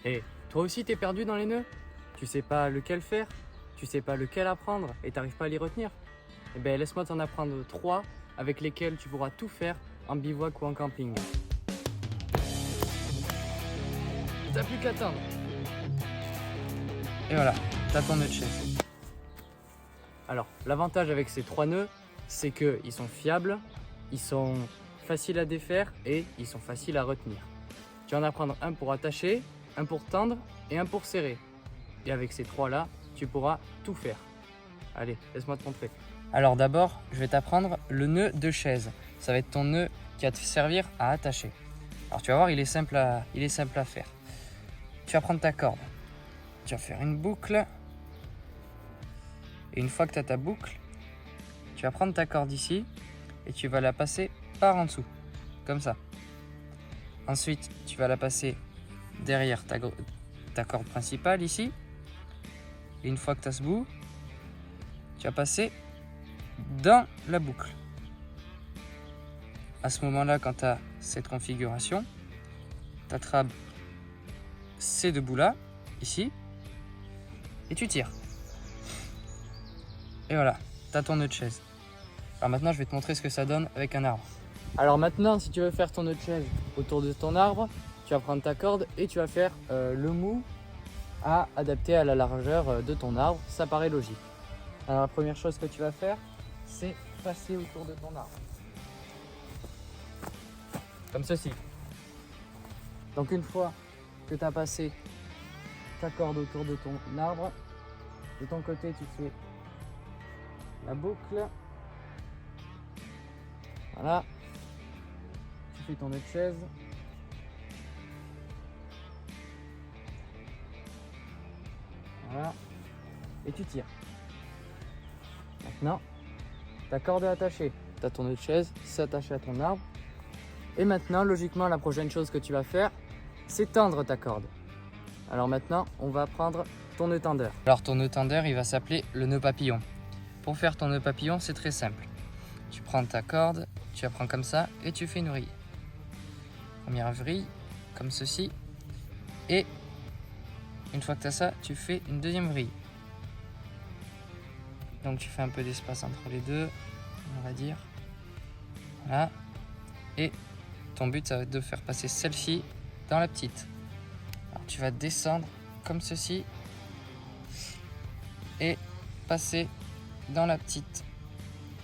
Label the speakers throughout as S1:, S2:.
S1: Et toi aussi t'es perdu dans les nœuds? Tu sais pas lequel faire? Tu sais pas lequel apprendre et t'arrives pas à les retenir? Eh ben laisse-moi t'en apprendre 3 avec lesquels tu pourras tout faire en bivouac ou en camping. T'as plus qu'à attendre. Et voilà, t'as ton nœud de chaise. Alors, l'avantage avec ces 3 nœuds, c'est qu'ils sont fiables, ils sont faciles à défaire et ils sont faciles à retenir. Tu vas en apprendre un pour attacher, un pour tendre et un pour serrer. Et avec ces 3-là, tu pourras tout faire. Allez, laisse-moi te montrer. Alors d'abord, je vais t'apprendre le nœud de chaise. Ça va être ton nœud qui va te servir à attacher. Alors tu vas voir, il est simple à faire. Tu vas prendre ta corde, tu vas faire une boucle. Et une fois que tu as ta boucle, tu vas prendre ta corde ici et tu vas la passer par en dessous, comme ça. Ensuite, tu vas la passer derrière ta corde principale ici. Et une fois que tu as ce bout, tu vas passer dans la boucle. À ce moment-là, quand tu as cette configuration, tu attrapes ces 2 bouts-là, ici, et tu tires. Et voilà, tu as ton nœud de chaise. Alors maintenant, je vais te montrer ce que ça donne avec un arbre. Alors maintenant, si tu veux faire ton nœud de chaise autour de ton arbre, tu vas prendre ta corde et tu vas faire le mou à adapter à la largeur de ton arbre. Ça paraît logique. Alors la première chose que tu vas faire, c'est passer autour de ton arbre. Comme ceci. Donc une fois que tu as passé ta corde autour de ton arbre, de ton côté tu fais la boucle. Voilà. Tu fais ton nœud de chaise. Voilà. Et tu tires. Maintenant, ta corde est attachée. Tu as ton nœud de chaise, c'est attaché à ton arbre. Et maintenant, logiquement, la prochaine chose que tu vas faire, c'est tendre ta corde. Alors maintenant, on va prendre ton nœud tendeur. Alors ton nœud tendeur, il va s'appeler le nœud papillon. Pour faire ton nœud papillon, c'est très simple. Tu prends ta corde, tu la prends comme ça et tu fais une vrille. Première vrille, comme ceci. Et une fois que tu as ça, tu fais une deuxième vrille. Donc tu fais un peu d'espace entre les deux, on va dire. Voilà. Et ton but, ça va être de faire passer celle-ci dans la petite. Alors, tu vas descendre comme ceci et passer dans la petite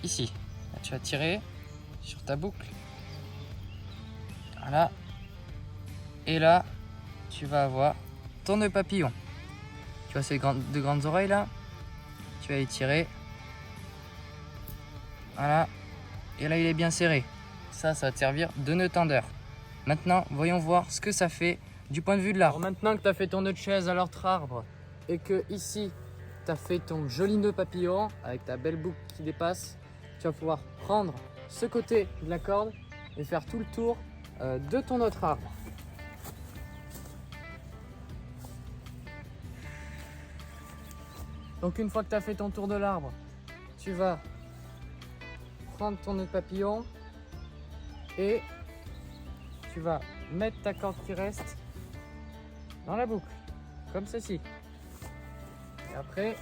S1: ici. Là, tu vas tirer sur ta boucle. Voilà. Et là, tu vas avoir ton nœud papillon. Tu vois ces deux grandes oreilles là? Tu vas les tirer. Voilà. Et là, il est bien serré. Ça va te servir de nœud tendeur. Maintenant, voyons voir ce que ça fait du point de vue de l'arbre. Maintenant que tu as fait ton nœud de chaise à l'autre arbre et que ici, tu as fait ton joli nœud papillon avec ta belle boucle qui dépasse, tu vas pouvoir prendre ce côté de la corde et faire tout le tour de ton autre arbre. Donc une fois que tu as fait ton tour de l'arbre, tu vas prendre ton nœud papillon et tu vas mettre ta corde qui reste dans la boucle, comme ceci. Et après,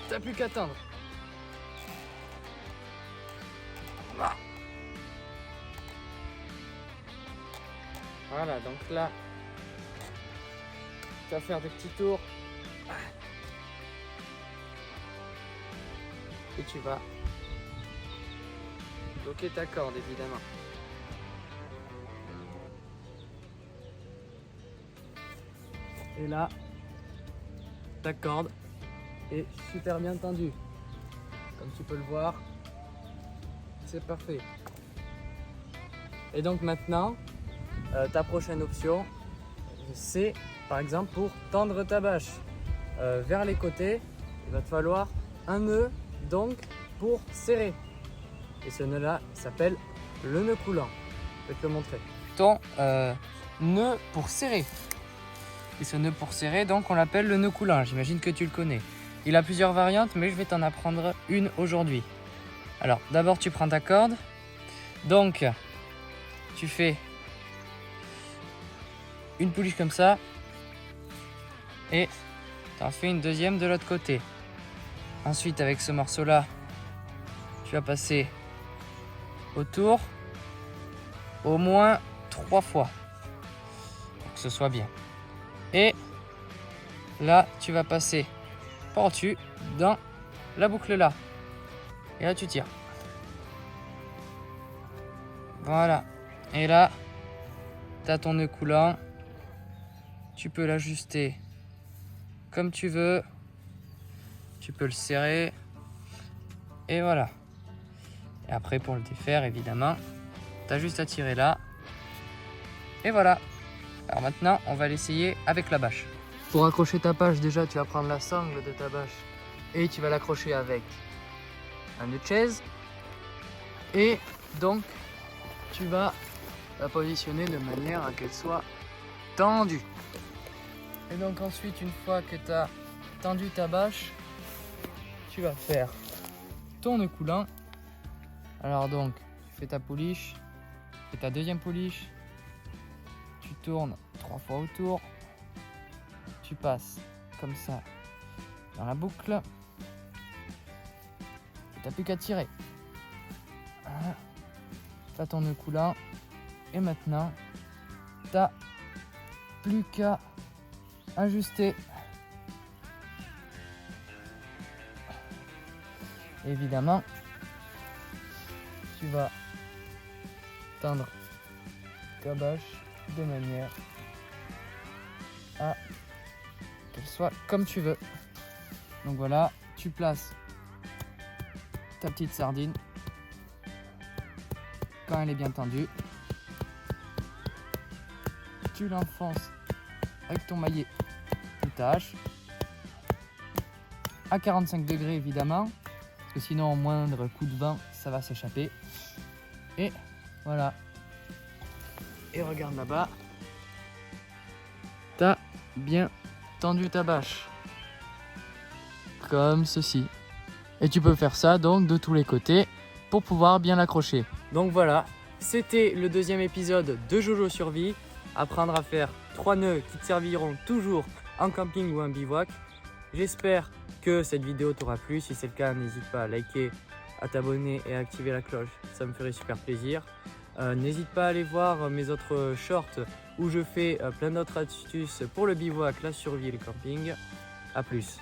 S1: tu n'as plus qu'à tendre. Voilà, donc là, tu vas faire des petits tours. Et tu vas bloquer ta corde, évidemment. Et là, ta corde est super bien tendue. Comme tu peux le voir, c'est parfait. Et donc maintenant, ta prochaine option, c'est par exemple pour tendre ta bâche vers les côtés, il va te falloir un nœud donc pour serrer. Et ce nœud là s'appelle le nœud coulant. Je vais te le montrer. Ton nœud pour serrer. Et ce nœud pour serrer, donc on l'appelle le nœud coulant. J'imagine que tu le connais. Il a plusieurs variantes, mais je vais t'en apprendre une aujourd'hui. Alors d'abord tu prends ta corde. Donc tu fais une pouliche comme ça. Et tu en fais une deuxième de l'autre côté. Ensuite, avec ce morceau-là, tu vas passer autour au moins 3 fois pour que ce soit bien. Et là, tu vas passer par-dessus dans la boucle là. Et là, tu tires. Voilà. Et là, tu as ton nœud coulant. Tu peux l'ajuster comme tu veux. Tu peux le serrer. Et voilà. Et après, pour le défaire, évidemment, tu as juste à tirer là. Et voilà. Alors maintenant, on va l'essayer avec la bâche. Pour accrocher ta bâche, déjà, tu vas prendre la sangle de ta bâche et tu vas l'accrocher avec un nœud de chaise. Et donc, tu vas la positionner de manière à qu'elle soit tendue. Et donc ensuite, une fois que tu as tendu ta bâche, tu vas faire ton nœud coulant. Alors donc, tu fais ta pouliche, tu fais ta deuxième pouliche, tu tournes 3 fois autour, tu passes comme ça dans la boucle, tu n'as plus qu'à tirer. Voilà. Tu as ton nœud coulant et maintenant, tu n'as plus qu'à ajuster. Évidemment, tu vas tendre ta bâche de manière à qu'elle soit comme tu veux. Donc voilà, tu places ta petite sardine quand elle est bien tendue. Tu l'enfonces avec ton maillet ou ta hache à 45 degrés évidemment, parce que sinon au moindre coup de vent ça va s'échapper. Et voilà. Et regarde là-bas, t'as bien tendu ta bâche comme ceci. Et tu peux faire ça donc de tous les côtés pour pouvoir bien l'accrocher. Donc voilà, c'était le deuxième épisode de Jojo Survie. Apprendre à faire 3 nœuds qui te serviront toujours en camping ou en bivouac. J'espère que cette vidéo t'aura plu. Si c'est le cas, n'hésite pas à liker, à t'abonner et à activer la cloche. Ça me ferait super plaisir. N'hésite pas à aller voir mes autres shorts où je fais plein d'autres astuces pour le bivouac, la survie et le camping. A plus.